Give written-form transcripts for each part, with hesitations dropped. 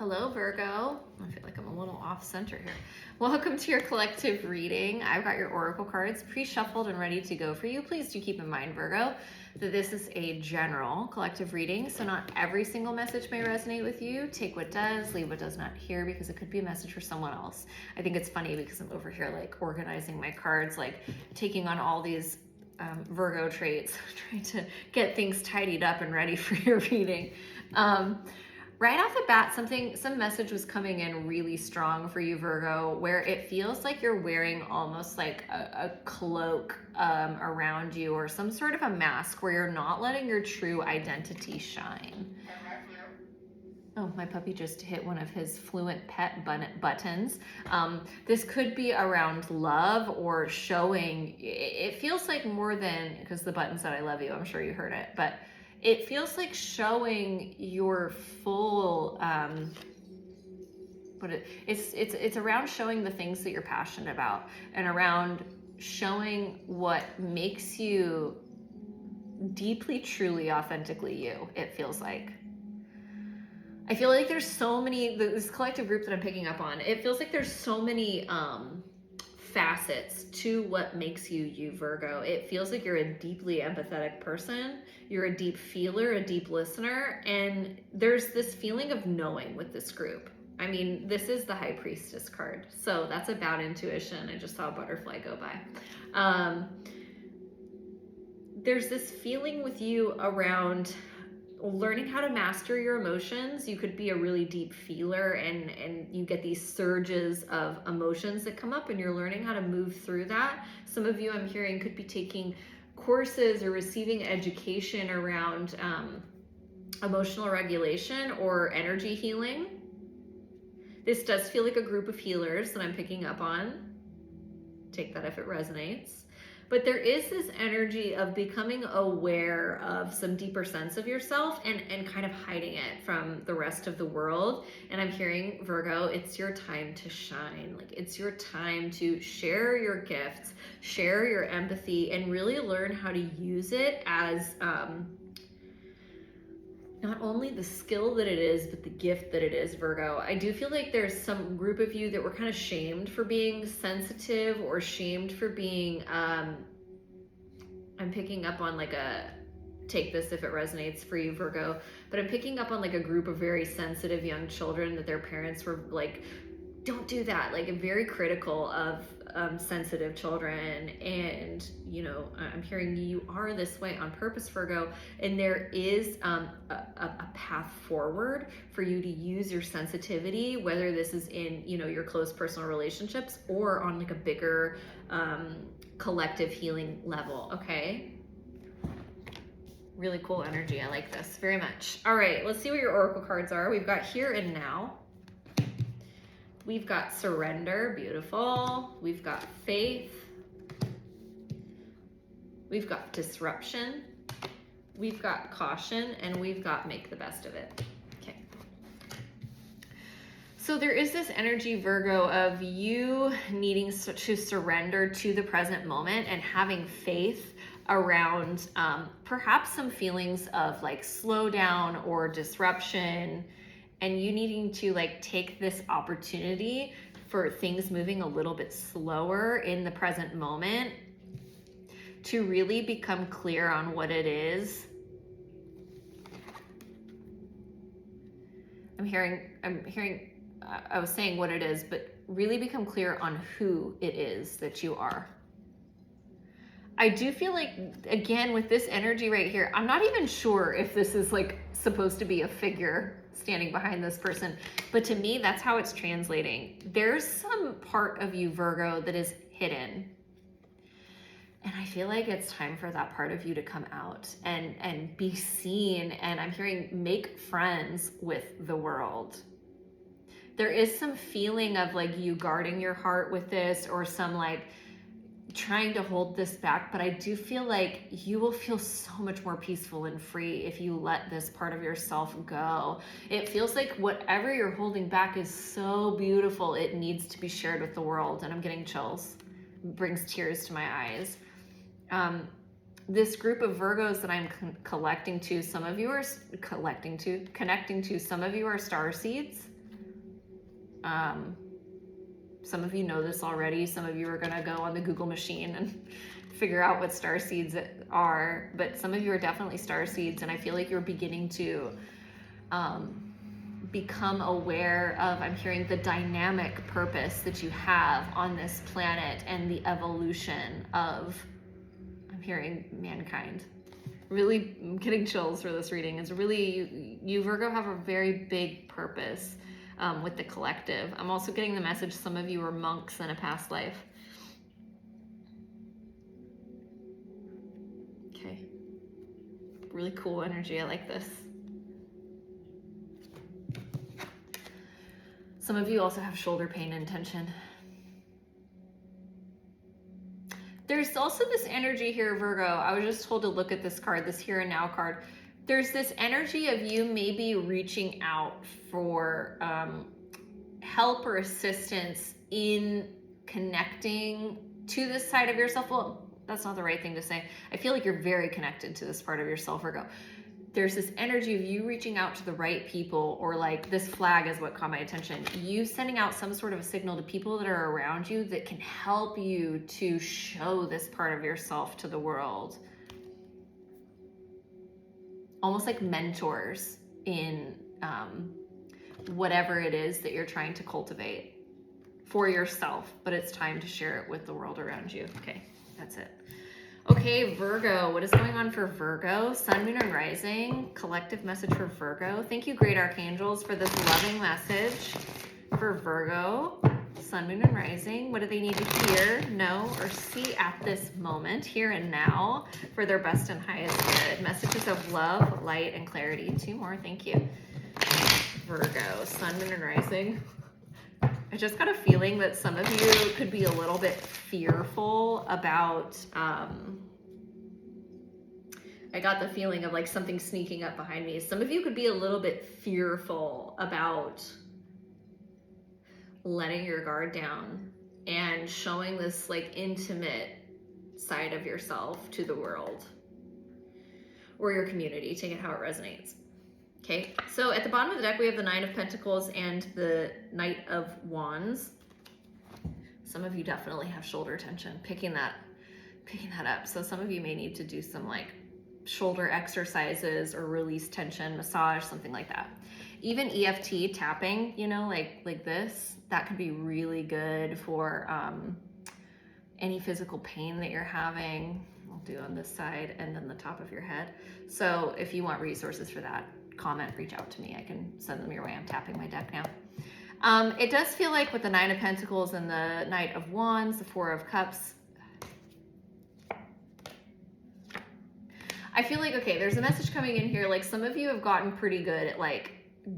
Hello, Virgo. I feel like I'm a little off center here. Welcome to your collective reading. I've got your oracle cards pre-shuffled and ready to go for you. Please do keep in mind, Virgo, that this is a general collective reading, so not every single message may resonate with you. Take what does, leave what does not here, because it could be a message for someone else. I think it's funny because I'm over here like organizing my cards, like taking on all these Virgo traits, trying to get things tidied up and ready for your reading. Right off the bat, some message was coming in really strong for you, Virgo, where it feels like you're wearing almost like a cloak around you, or some sort of a mask where you're not letting your true identity shine. Oh, my puppy just hit one of his fluent pet buttons. This could be around love or showing. It feels like more than, because the button said I love you, I'm sure you heard it, but it feels like showing your full, it's around showing the things that you're passionate about, and around showing what makes you deeply, truly, authentically you, it feels like. I feel like there's so many, this collective group that I'm picking up on, it feels like there's so many facets to what makes you you, Virgo. It feels like you're a deeply empathetic person. You're a deep feeler, a deep listener, and there's this feeling of knowing with this group. I mean, this is the High Priestess card, so that's about intuition. I just saw a butterfly go by. There's this feeling with you around learning how to master your emotions. You could be a really deep feeler, and you get these surges of emotions that come up, and you're learning how to move through that. Some of you, I'm hearing, could be taking courses or receiving education around emotional regulation or energy healing. This does feel like a group of healers that I'm picking up on. Take that if it resonates. But there is this energy of becoming aware of some deeper sense of yourself and kind of hiding it from the rest of the world. And I'm hearing, Virgo, it's your time to shine. Like, it's your time to share your gifts, share your empathy, and really learn how to use it as not only the skill that it is, but the gift that it is, Virgo. I do feel like there's some group of you that were kind of shamed for being sensitive, or shamed for being, I'm picking up on like take this if it resonates for you, Virgo, but I'm picking up on like a group of very sensitive young children that their parents were like, don't do that, like very critical of sensitive children. And you know, I'm hearing you are this way on purpose, Virgo, and there is a path forward for you to use your sensitivity, whether this is in, you know, your close personal relationships or on like a bigger collective healing level. Okay, really cool energy. I like this very much. All right, let's see what your oracle cards are. We've got here and now. We've got surrender, beautiful. We've got faith. We've got disruption. We've got caution, and we've got make the best of it. Okay. So there is this energy, Virgo, of you needing to surrender to the present moment and having faith around perhaps some feelings of like slowdown or disruption, and you needing to like take this opportunity for things moving a little bit slower in the present moment to really become clear on what it is. I'm hearing, I was saying what it is, but really become clear on who it is that you are. I do feel like, again, with this energy right here, I'm not even sure if this is like supposed to be a figure standing behind this person, but to me, that's how it's translating. There's some part of you, Virgo, that is hidden. And I feel like it's time for that part of you to come out and be seen. And I'm hearing make friends with the world. There is some feeling of like you guarding your heart with this, or some like trying to hold this back, but I do feel like you will feel so much more peaceful and free if you let this part of yourself go. It feels like whatever you're holding back is so beautiful, it needs to be shared with the world. And I'm getting chills. It brings tears to my eyes. This group of Virgos that I'm connecting to, some of you are star seeds. Some of you know this already. Some of you are going to go on the Google machine and figure out what star seeds are, but some of you are definitely star seeds, and I feel like you're beginning to become aware of, I'm hearing, the dynamic purpose that you have on this planet and the evolution of, I'm hearing, mankind. Really, I'm getting chills for this reading. It's really, you Virgo have a very big purpose with the collective. I'm also getting the message some of you were monks in a past life. Okay. Really cool energy. I like this. Some of you also have shoulder pain and tension. There's also this energy here, Virgo. I was just told to look at this card, this here and now card. There's this energy of you maybe reaching out for help or assistance in connecting to this side of yourself. Well, that's not the right thing to say. I feel like you're very connected to this part of yourself, Virgo. There's this energy of you reaching out to the right people, or like this flag is what caught my attention. You sending out some sort of a signal to people that are around you that can help you to show this part of yourself to the world. Almost like mentors in whatever it is that you're trying to cultivate for yourself, but it's time to share it with the world around you. Okay, that's it. Okay, Virgo, what is going on for Virgo? Sun, Moon, and Rising, collective message for Virgo. Thank you, great archangels, for this loving message for Virgo. Sun, Moon, and Rising. What do they need to hear, know, or see at this moment, here and now, for their best and highest good? Messages of love, light, and clarity. 2 more, thank you. Virgo, Sun, Moon, and Rising. I just got a feeling that some of you could be a little bit fearful about, I got the feeling of like something sneaking up behind me. Some of you could be a little bit fearful about letting your guard down and showing this like intimate side of yourself to the world or your community. Take it how it resonates. Okay, so at the bottom of the deck, we have the 9 of Pentacles and the Knight of Wands. Some of you definitely have shoulder tension, picking that up. So some of you may need to do some like shoulder exercises or release tension, massage, something like that. Even EFT tapping, you know, like this, that could be really good for any physical pain that you're having. I'll do on this side and then the top of your head. So if you want resources for that, comment, reach out to me. I can send them your way. I'm tapping my deck now. It does feel like with the 9 of Pentacles and the Knight of Wands, the 4 of Cups, I feel like, okay, there's a message coming in here. Like some of you have gotten pretty good at like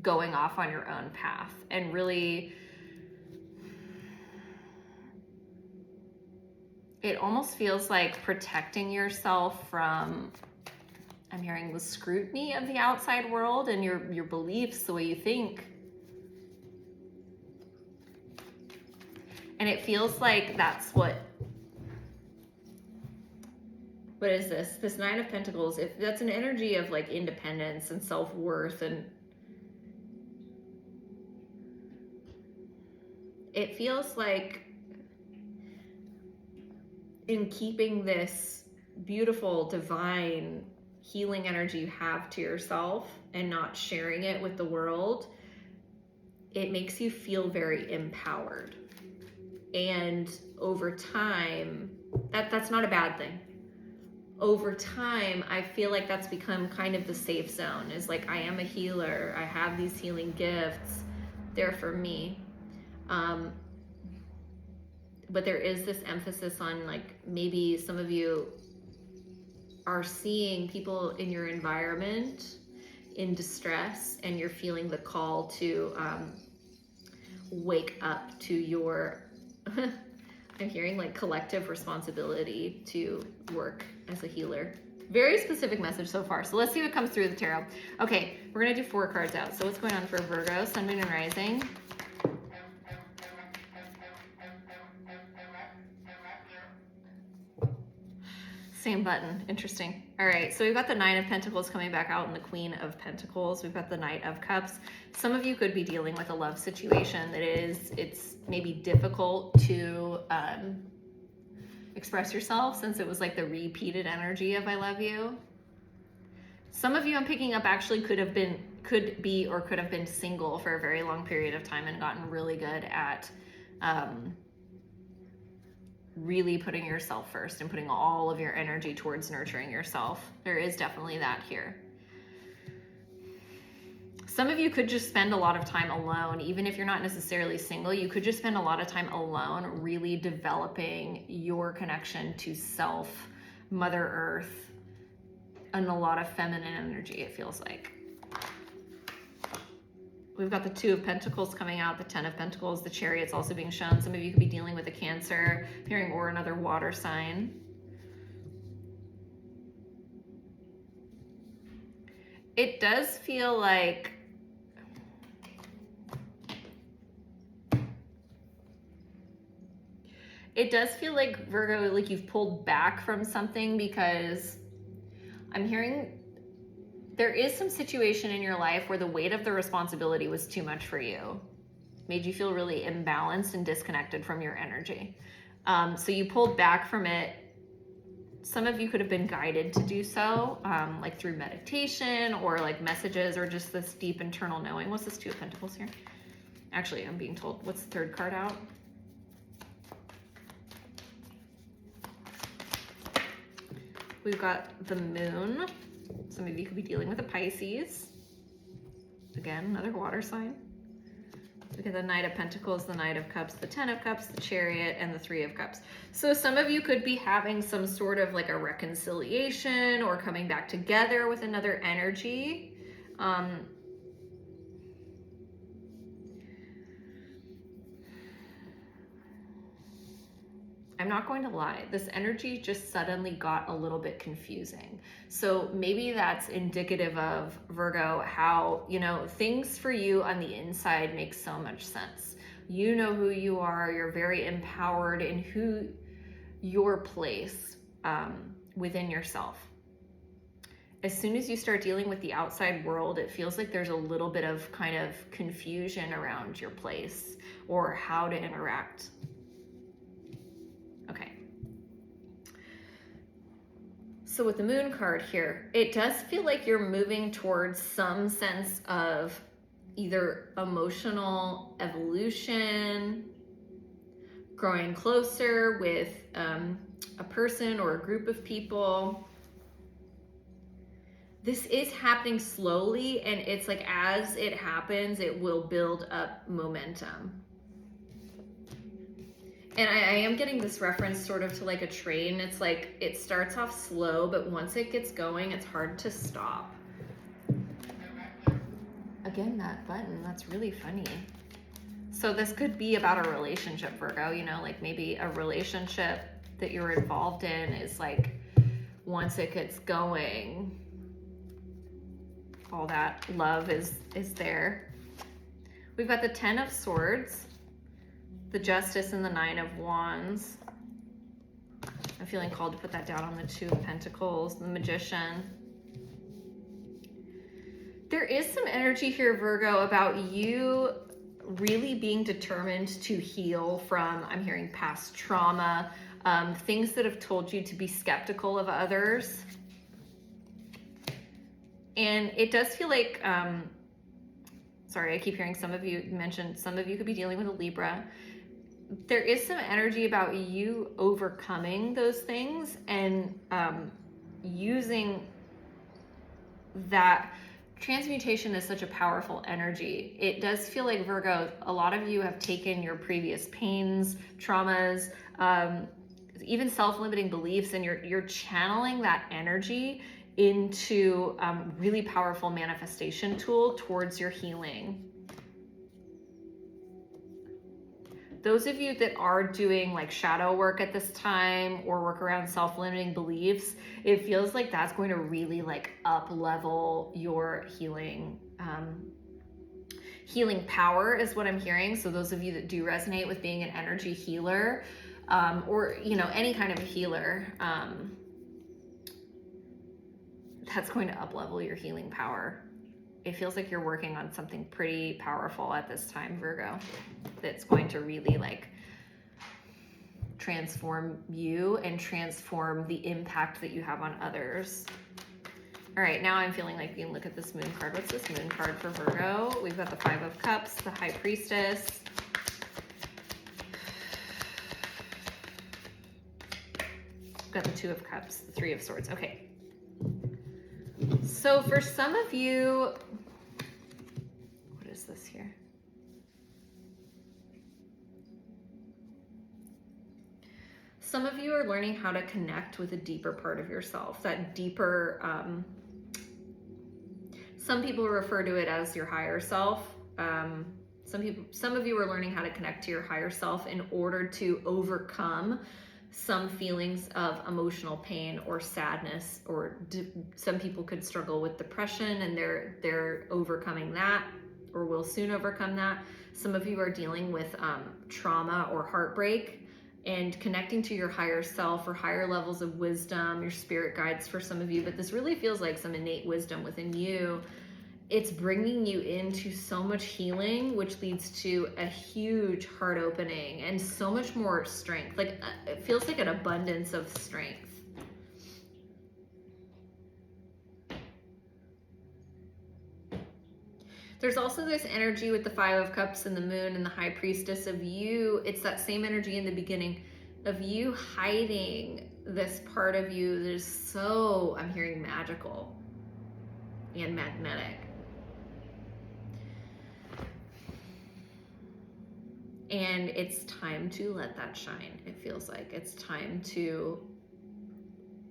going off on your own path and really, it almost feels like protecting yourself from, I'm hearing, the scrutiny of the outside world and your beliefs, the way you think. And it feels like that's what is this? This 9 of Pentacles, if that's an energy of like independence and self-worth, and it feels like in keeping this beautiful, divine, healing energy you have to yourself and not sharing it with the world, it makes you feel very empowered. And over time, that's not a bad thing. Over time, I feel like that's become kind of the safe zone, is like, I am a healer, I have these healing gifts, they're for me. But there is this emphasis on like, maybe some of you are seeing people in your environment in distress and you're feeling the call to wake up to your, I'm hearing like collective responsibility to work as a healer. Very specific message so far. So let's see what comes through the tarot. Okay, we're gonna do 4 cards out. So what's going on for Virgo, Sun, Moon, and Rising? Same button. Interesting. All right, so we've got the Nine of Pentacles coming back out and the Queen of Pentacles. We've got the Knight of Cups. Some of you could be dealing with a love situation that it's maybe difficult to express yourself, since it was like the repeated energy of I love you. Some of you I'm picking up actually could have been single for a very long period of time and gotten really good at really putting yourself first and putting all of your energy towards nurturing yourself. There is definitely that here. Some of you could just spend a lot of time alone. Even if you're not necessarily single, you could just spend a lot of time alone, really developing your connection to self, Mother Earth, and a lot of feminine energy, it feels like. We've got the Two of Pentacles coming out, the Ten of Pentacles, the Chariot's also being shown. Some of you could be dealing with a Cancer, appearing, or another water sign. It does feel like Virgo, like you've pulled back from something, because I'm hearing there is some situation in your life where the weight of the responsibility was too much for you. Made you feel really imbalanced and disconnected from your energy. So you pulled back from it. Some of you could have been guided to do so, like through meditation or like messages or just this deep internal knowing. What's this Two of Pentacles here? Actually, I'm being told, what's the third card out? We've got the Moon. Some of you could be dealing with a Pisces. Again, another water sign. Look at the Knight of Pentacles, the Knight of Cups, the Ten of Cups, the Chariot, and the Three of Cups. So some of you could be having some sort of like a reconciliation or coming back together with another energy. I'm not going to lie, this energy just suddenly got a little bit confusing. So maybe that's indicative of, Virgo, how, you know, things for you on the inside make so much sense. You know who you are, you're very empowered in who your place within yourself. As soon as you start dealing with the outside world, it feels like there's a little bit of kind of confusion around your place or how to interact. Okay. So with the Moon card here, it does feel like you're moving towards some sense of either emotional evolution, growing closer with a person or a group of people. This is happening slowly, and it's like as it happens, it will build up momentum. And I am getting this reference sort of to like a train. It's like it starts off slow, but once it gets going, it's hard to stop. Again, that button, that's really funny. So this could be about a relationship, Virgo, you know, like maybe a relationship that you're involved in is like, once it gets going, all that love is there. We've got the Ten of Swords, the Justice, and the Nine of Wands. I'm feeling called to put that down on the Two of Pentacles, the Magician. There is some energy here, Virgo, about you really being determined to heal from, I'm hearing, past trauma, things that have told you to be skeptical of others. And it does feel like, sorry, I keep hearing some of you mention, some of you could be dealing with a Libra. There is some energy about you overcoming those things and using that. Transmutation is such a powerful energy. It does feel like, Virgo, a lot of you have taken your previous pains, traumas, even self-limiting beliefs, and you're channeling that energy into really powerful manifestation tool towards your healing. Those of you that are doing like shadow work at this time or work around self-limiting beliefs, it feels like that's going to really like up level your healing healing power is what I'm hearing. So those of you that do resonate with being an energy healer, or, you know, any kind of a healer, that's going to up-level your healing power. It feels like you're working on something pretty powerful at this time, Virgo, that's going to really like transform you and transform the impact that you have on others. All right, now I'm feeling like we can look at this moon card. What's this moon card for Virgo? We've got the Five of Cups, the High Priestess. We've got the Two of Cups, the Three of Swords. Okay. So for some of you, what is this here? Some of you are learning how to connect with a deeper part of yourself, that deeper, some people refer to it as your higher self. Some of you are learning how to connect to your higher self in order to overcome some feelings of emotional pain or sadness, or some people could struggle with depression and they're overcoming that, or will soon overcome that. Some of you are dealing with trauma or heartbreak, and connecting to your higher self or higher levels of wisdom, your spirit guides for some of you, but this really feels like some innate wisdom within you. It's bringing you into so much healing, which leads to a huge heart opening and so much more strength. Like it feels like an abundance of strength. There's also this energy with the Five of Cups and the Moon and the High Priestess of you. It's that same energy in the beginning of you hiding this part of you that is so, I'm hearing magical and magnetic. And it's time to let that shine. It feels like it's time to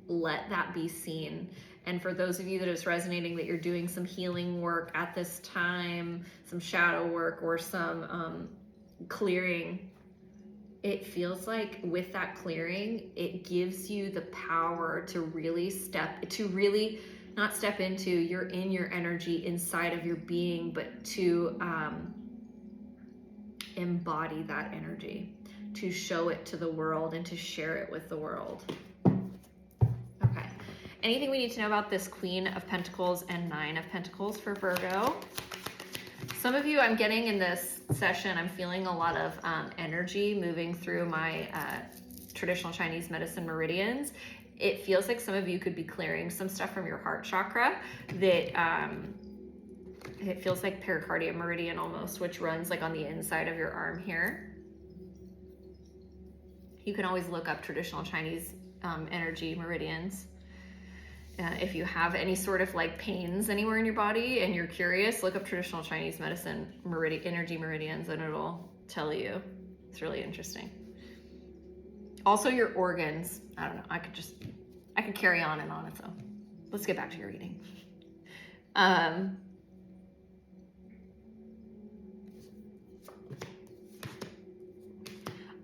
let that be seen. And for those of you that it's resonating that you're doing some healing work at this time, some shadow work or some clearing, it feels like with that clearing, it gives you the power to really not step into, you're in your energy inside of your being, but to embody that energy, to show it to the world and to share it with the world. Okay. Anything we need to know about this Queen of Pentacles and Nine of Pentacles for Virgo? Some of you, I'm getting in this session, I'm feeling a lot of energy moving through my traditional Chinese medicine meridians. It feels like some of you could be clearing some stuff from your heart chakra that it feels like pericardium meridian almost, which runs like on the inside of your arm here. You can always look up traditional Chinese energy meridians. If you have any sort of like pains anywhere in your body and you're curious, look up traditional Chinese medicine energy meridians and it'll tell you. It's really interesting. Also your organs. I don't know, I could carry on and on, so let's get back to your reading.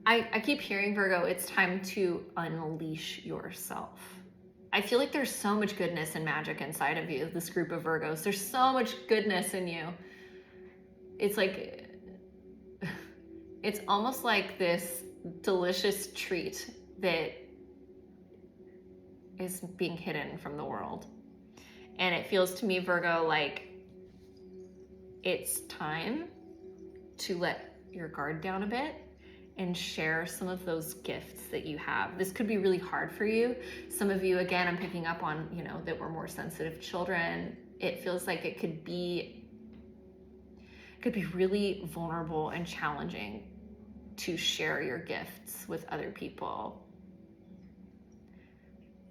I keep hearing, Virgo, it's time to unleash yourself. I feel like there's so much goodness and magic inside of you, this group of Virgos. There's so much goodness in you. It's like, it's almost like this delicious treat that is being hidden from the world. And it feels to me, Virgo, like it's time to let your guard down a bit and share some of those gifts that you have. This could be really hard for you. Some of you, again, I'm picking up on, that we're more sensitive children. It feels like it could be really vulnerable and challenging to share your gifts with other people.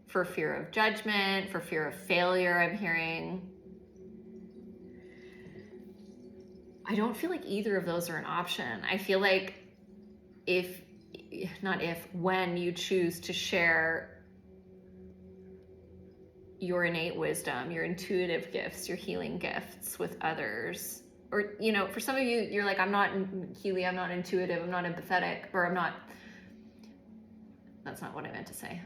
For fear of judgment, for fear of failure, I'm hearing. I don't feel like either of those are an option. I feel like when you choose to share your innate wisdom, your intuitive gifts, your healing gifts with others, or, for some of you, you're like, I'm not Keely, I'm not intuitive, I'm not empathetic, or that's not what I meant to say.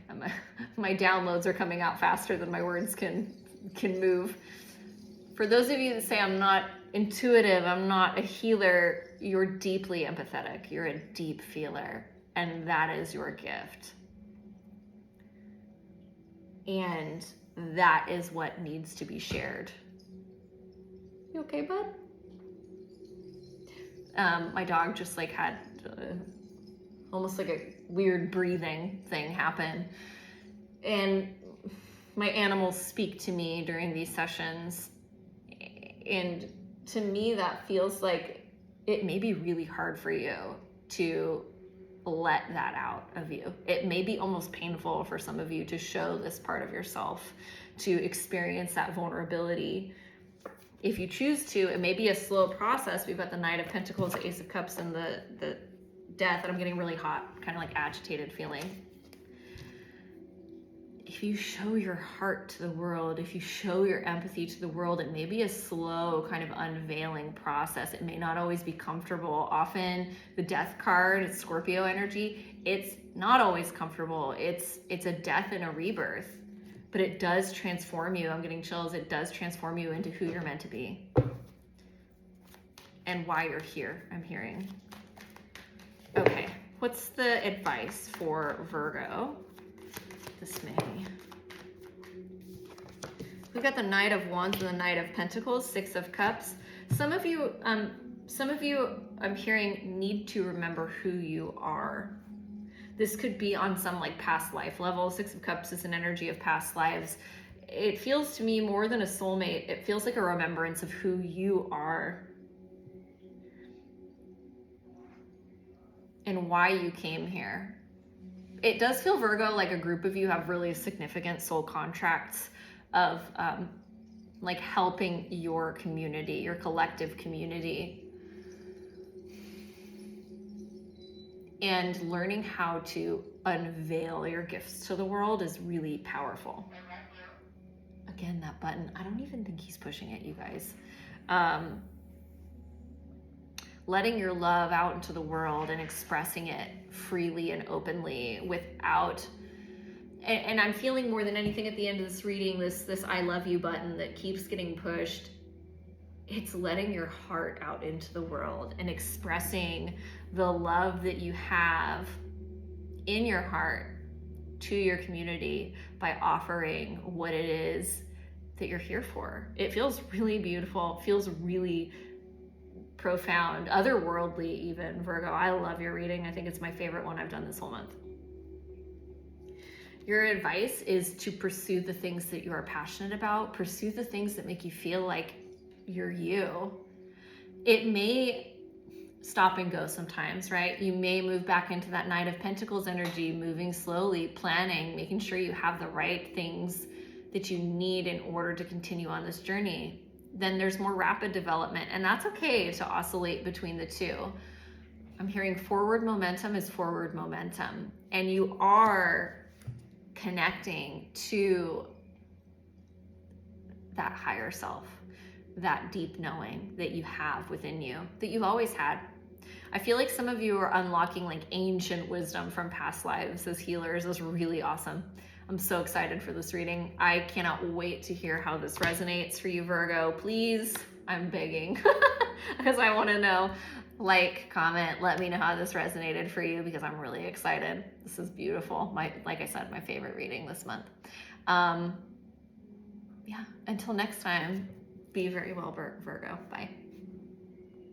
My downloads are coming out faster than my words can move. For those of you that say, I'm not intuitive, I'm not a healer, you're deeply empathetic. You're a deep feeler, and that is your gift. And that is what needs to be shared. You okay, bud? My dog just like had almost like a weird breathing thing happen. And my animals speak to me during these sessions. And to me, that feels like it may be really hard for you to let that out of you. It may be almost painful for some of you to show this part of yourself, to experience that vulnerability. If you choose to, it may be a slow process. We've got the Knight of Pentacles, the Ace of Cups, and the Death, and I'm getting really hot, kind of like agitated feeling. If you show your heart to the world, if you show your empathy to the world, it may be a slow kind of unveiling process. It may not always be comfortable. Often the Death card, it's Scorpio energy, it's not always comfortable. It's a death and a rebirth. But it does transform you. I'm getting chills. It does transform you into who you're meant to be and why you're here, I'm hearing. Okay, what's the advice for Virgo this May? We've got the Knight of Wands and the Knight of Pentacles, Six of Cups. Some of you, I'm hearing, need to remember who you are. This could be on some like past life level. Six of Cups is an energy of past lives. It feels to me more than a soulmate. It feels like a remembrance of who you are and why you came here. It does feel, Virgo, like a group of you have really significant soul contracts of like helping your community, your collective community. And learning how to unveil your gifts to the world is really powerful. Again, that button, I don't even think he's pushing it, you guys. Letting your love out into the world and expressing it freely and openly without, and I'm feeling more than anything at the end of this reading, this I love you button that keeps getting pushed. It's letting your heart out into the world and expressing the love that you have in your heart to your community by offering what it is that you're here for. It feels really beautiful, feels really profound, otherworldly even, Virgo. I love your reading. I think it's my favorite one I've done this whole month. Your advice is to pursue the things that you are passionate about, pursue the things that make you feel like you're you. It may stop and go sometimes, right? You may move back into that Knight of Pentacles energy, moving slowly, planning, making sure you have the right things that you need in order to continue on this journey. Then there's more rapid development, and that's okay to oscillate between the two. I'm hearing forward momentum is forward momentum, and you are connecting to that higher self, that deep knowing that you have within you, that you've always had. I feel like some of you are unlocking like ancient wisdom from past lives as healers. That's really awesome. I'm so excited for this reading. I cannot wait to hear how this resonates for you, Virgo. Please, I'm begging, because I want to know. Like, comment, let me know how this resonated for you, because I'm really excited. This is beautiful. Like I said, my favorite reading this month. Yeah, until next time, be very well, Virgo. Bye.